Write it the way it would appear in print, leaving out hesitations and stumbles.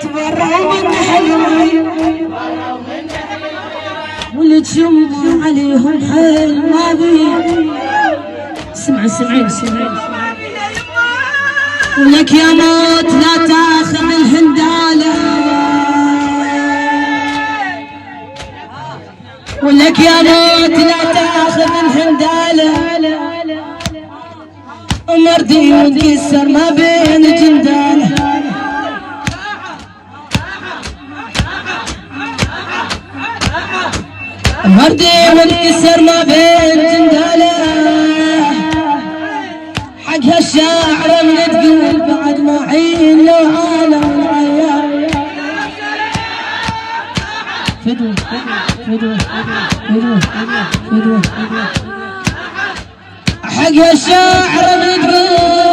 تبرعوا من حلمي واللي تشموا عليهم حيل ما بي. سمعين ولك يا موت لا تاخذ الهندالة، ولك يا موت لا تاخذ الهندالة، مردي وانكسر ما بين جندالة. مردي وانكسر ما بين جندالة، حق هالشاعر من تقول بعد ما عين لو عالم العيال. فدوة حق هالشاعر من تقول